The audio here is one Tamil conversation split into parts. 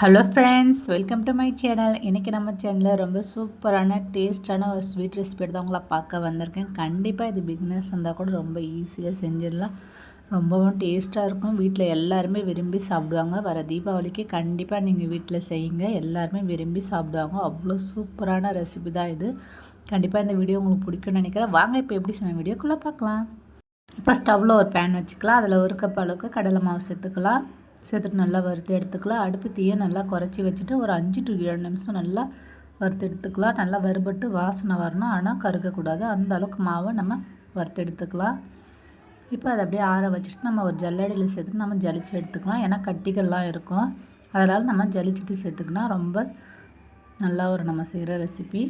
Hello friends, welcome to my channel. இன்றைக்கி நம்ம சேனலில் ரொம்ப சூப்பரான டேஸ்டான ஒரு ஸ்வீட் ரெசிபி தான் உங்களை பார்க்க வந்திருக்கேன். கண்டிப்பாக இது பிகினர்ஸ் இருந்தால் கூட ரொம்ப ஈஸியாக செஞ்சிடலாம். ரொம்பவும் டேஸ்ட்டாக இருக்கும். வீட்டில் எல்லாருமே விரும்பி சாப்பிடுவாங்க. வர தீபாவளிக்கு கண்டிப்பாக நீங்கள் வீட்டில் செய்யுங்க. எல்லாருமே விரும்பி சாப்பிடுவாங்க. அவ்வளோ சூப்பரான ரெசிபி தான் இது. கண்டிப்பாக இந்த வீடியோ உங்களுக்கு பிடிக்கும்னு நினைக்கிறேன். வாங்க இப்போ எப்படி சொன்ன வீடியோக்குள்ளே பார்க்கலாம். இப்போ ஸ்டவ்வில் ஒரு பேன் வச்சுக்கலாம். அதில் ஒரு கப் அளவுக்கு கடலை மாவு சேர்த்துக்கலாம். சேர்த்துட்டு நல்லா வறுத்து எடுத்துக்கலாம். அடுப்பு தீயை நல்லா குறைச்சி வச்சுட்டு ஒரு 5 to 7 நிமிஷம் நல்லா வறுத்து எடுத்துக்கலாம். நல்லா வறுபட்டு வாசனை வரணும், ஆனால் கருகக்கூடாது. அந்த அளவுக்கு மாவை நம்ம வறுத்து எடுத்துக்கலாம். இப்போ அதை அப்படியே ஆற வச்சுட்டு நம்ம ஒரு ஜல்லடியில் சேர்த்துட்டு நம்ம ஜலிச்சு எடுத்துக்கலாம். ஏன்னா கட்டிகள்லாம் இருக்கும், அதனால் நம்ம ஜலிச்சுட்டு சேர்த்துக்கினா ரொம்ப நல்லா ஒரு நம்ம செய்கிற ரெசிபி.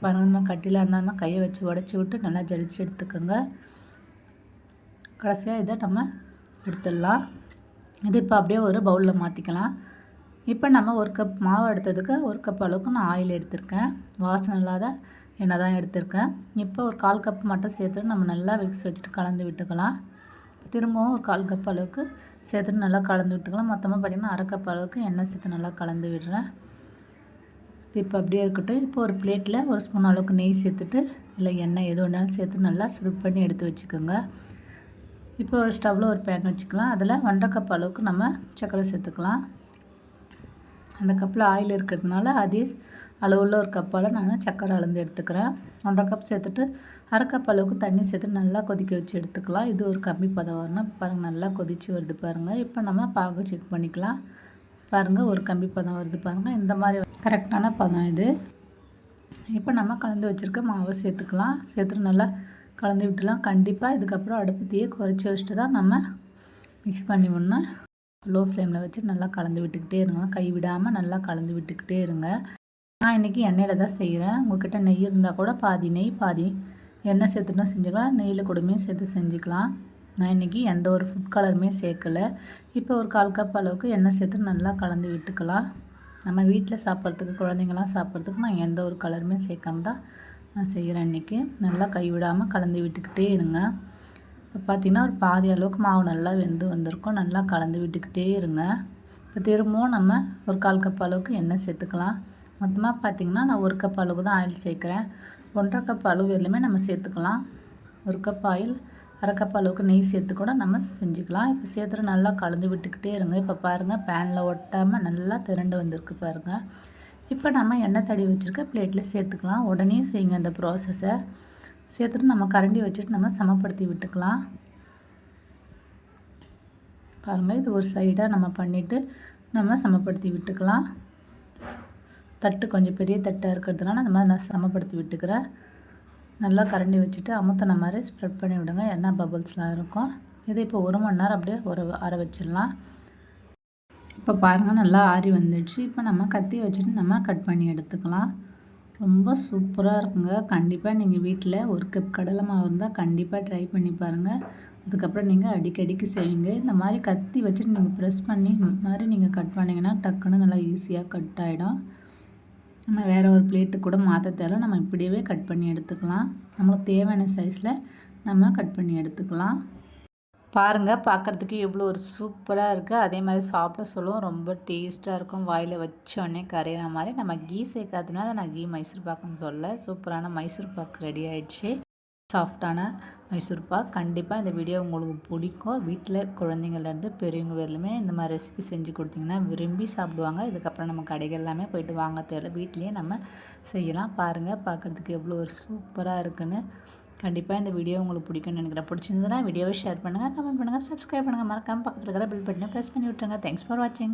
பாருங்கள், நம்ம கட்டிலாம் இருந்தால் நம்ம கையை வச்சு உடச்சி விட்டு நல்லா ஜலிச்சு எடுத்துக்கோங்க. கடைசியாக இதை நம்ம எடுத்துடலாம். இது இப்போ அப்படியே ஒரு பவுலில் மாற்றிக்கலாம். இப்போ நம்ம ஒரு கப் மாவு எடுத்ததுக்கு ஒரு கப் அளவுக்கு நான் ஆயில் எடுத்திருக்கேன். வாசனை இல்லாத எண்ணெய் தான் எடுத்திருக்கேன். இப்போ ஒரு 1/4 கப் மட்டும் சேர்த்துட்டு நம்ம நல்லா மிக்ஸ் வச்சுட்டு கலந்து விட்டுக்கலாம். திரும்பவும் ஒரு 1/4 கப் அளவுக்கு சேர்த்துட்டு நல்லா கலந்து விட்டுக்கலாம். மொத்தமாக பார்த்திங்கன்னா 1/2 கப் அளவுக்கு எண்ணெய் சேர்த்து நல்லா கலந்து விடுறேன். இது இப்போ அப்படியே இருக்கட்டும். இப்போ ஒரு பிளேட்டில் ஒரு ஸ்பூன் அளவுக்கு நெய் சேர்த்துட்டு இல்லை எண்ணெய் எது வேணாலும் சேர்த்து நல்லா ஸ்ப்ரெட் பண்ணி எடுத்து வச்சுக்கோங்க. இப்போ ஸ்டவ்வில் ஒரு பேன் வச்சுக்கலாம். அதில் 1/2 கப் அளவுக்கு நம்ம சர்க்கரை சேர்த்துக்கலாம். அந்த கப்பில் ஆயில் இருக்கிறதுனால அதே அளவுள்ள ஒரு கப்பால் நான் சர்க்கரை அளந்து எடுத்துக்கிறேன். 1/2 கப் சேர்த்துட்டு 1/2 கப் அளவுக்கு தண்ணி சேர்த்து நல்லா கொதிக்க வச்சு எடுத்துக்கலாம். இது ஒரு கம்மி பதம் வரணும். பாருங்கள், நல்லா கொதித்து வருது பாருங்கள். இப்போ நம்ம பாகு செக் பண்ணிக்கலாம். பாருங்கள், ஒரு கம்மி பதம் வருது பாருங்கள். இந்த மாதிரி கரெக்டான பதம் இது. இப்போ நம்ம கலந்து வச்சுருக்க மாவை சேர்த்துக்கலாம். சேர்த்துட்டு நல்லா கலந்து விட்டுலாம். கண்டிப்பாக இதுக்கப்புறம் அடுப்பு தீயை குறைச்சி வச்சுட்டு தான் நம்ம மிக்ஸ் பண்ணி விடணும். லோ ஃப்ளேமில் வச்சு நல்லா கலந்து விட்டுக்கிட்டே இருங்க. கை விடாமல் நல்லா கலந்து விட்டுக்கிட்டே இருங்க. நான் இன்றைக்கி எண்ணெயில் தான் செய்கிறேன். உங்கள்கிட்ட நெய் இருந்தால் கூட பாதி நெய் பாதி எண்ணெய் சேர்த்துட்டும் செஞ்சுக்கலாம். நெய்யில் கூடமே சேர்த்து செஞ்சுக்கலாம். நான் இன்றைக்கி எந்த ஒரு ஃபுட் கலருமே சேர்க்கலை. இப்போ ஒரு 1/4 கப் அளவுக்கு எண்ணெய் சேர்த்து நல்லா கலந்து விட்டுக்கலாம். நம்ம வீட்டில் சாப்பிட்றதுக்கு, குழந்தைங்களாம் சாப்பிட்றதுக்கு நான் எந்த ஒரு கலருமே சேர்க்காம தான் நான் செய்கிறேன். இன்றைக்கி நல்லா கைவிடாமல் கலந்து விட்டுக்கிட்டே இருங்க. இப்போ பார்த்திங்கன்னா ஒரு பாதி அளவுக்கு மாவு நல்லா வெந்து வந்திருக்கும். நல்லா கலந்து விட்டுக்கிட்டே இருங்க. இப்போ திரும்பவும் நம்ம ஒரு 1/4 கப் அளவுக்கு எண்ணெய் சேர்த்துக்கலாம். மொத்தமாக பார்த்திங்கன்னா நான் ஒரு கப் அளவுக்கு தான் ஆயில் சேர்க்குறேன். 1/2 கப் அளவு எல்லாமே நம்ம சேர்த்துக்கலாம். ஒரு கப் ஆயில், 1/2 கப் அளவுக்கு நெய் சேர்த்து கூட நம்ம செஞ்சுக்கலாம். இப்போ சேர்த்துட்டு நல்லா கலந்து விட்டுக்கிட்டே இருங்க. இப்போ பாருங்கள், பேனில் ஒட்டாமல் நல்லா திரண்டு வந்திருக்கு பாருங்கள். இப்போ நம்ம எண்ணெய் தடவி வச்சுருக்க பிளேட்டில் சேர்த்துக்கலாம். உடனே செய்யுங்க அந்த ப்ராசஸை. சேர்த்துட்டு நம்ம கரண்டி வச்சுட்டு நம்ம சமப்படுத்தி விட்டுக்கலாம். பாருங்கள், இது ஒரு சைடாக நம்ம பண்ணிவிட்டு நம்ம சமப்படுத்தி விட்டுக்கலாம். தட்டு கொஞ்சம் பெரிய தட்டாக இருக்கிறதுனால அந்த மாதிரி நான் சமப்படுத்தி விட்டுக்கிறேன். நல்லா கரண்டி வச்சுட்டு அமுத்தின மாதிரி ஸ்ப்ரெட் பண்ணி விடுங்க. எண்ணெய் பபுள்ஸ்லாம் இருக்கும். இது இப்போ 1 மணி நேரம் அப்படியே அரை வச்சிடலாம். இப்போ பாருங்கள், நல்லா ஆறி வந்துடுச்சு. இப்போ நம்ம கத்தி வச்சுட்டு நம்ம கட் பண்ணி எடுத்துக்கலாம். ரொம்ப சூப்பராக இருக்குங்க. கண்டிப்பாக நீங்கள் வீட்டில் ஒரு கப் கடலை மாவு இருந்தால் கண்டிப்பாக ட்ரை பண்ணி பாருங்கள். அதுக்கப்புறம் நீங்கள் அடிக்கடிக்கு செய்வீங்க. இந்த மாதிரி கத்தி வச்சுட்டு நீங்கள் ப்ரெஸ் பண்ணி மாதிரி நீங்கள் கட் பண்ணிங்கன்னா டக்குன்னு நல்லா ஈஸியாக கட் ஆகிடும். நம்ம வேறு ஒரு பிளேட்டு கூட மாற்ற தேவை. நம்ம இப்படியே கட் பண்ணி எடுத்துக்கலாம். நமக்கு தேவையான சைஸில் நம்ம கட் பண்ணி எடுத்துக்கலாம். பாருங்கள், பார்க்குறதுக்கு எவ்வளோ ஒரு சூப்பராக இருக்குது. அதே மாதிரி சாப்பிட சொல்லவும் ரொம்ப டேஸ்ட்டாக இருக்கும். வாயில் வச்சோடனே கரையிற மாதிரி. நம்ம கீ சேர்க்காதனால நான் கீ மைசூர் பாக்குன்னு சொல்ல. சூப்பரான மைசூர் பாக்கு ரெடி ஆகிடுச்சு. சாஃப்டான மைசூர் பாக். கண்டிப்பாக இந்த வீடியோ உங்களுக்கு பிடிக்கும். வீட்டில் குழந்தைங்கள்லேருந்து பெரியவங்க வரலுமே இந்த மாதிரி ரெசிபி செஞ்சு கொடுத்தீங்கன்னா விரும்பி சாப்பிடுவாங்க. இதுக்கப்புறம் நம்ம கடைகள் எல்லாமே போய்ட்டு வாங்க தேவை, வீட்லேயே நம்ம செய்யலாம். பாருங்கள், பார்க்குறதுக்கு எவ்வளோ ஒரு சூப்பராக இருக்குன்னு. கண்டிப்பாக இந்த வீடியோ உங்களுக்கு பிடிக்கும்னு நினைக்கிறேன். பிடிச்சிருந்ததுன்னா வீடியோவை ஷேர் பண்ணுங்கள், கமெண்ட் பண்ணுங்கள், சப்ஸ்கிரைப் பண்ணுங்கள். மறக்காமல் பக்கத்தில் இருக்கிற பெல் பட்டனை ப்ரெஸ் பண்ணி விட்டுருங்க. தேங்க்ஸ் ஃபார் வாட்சிங்.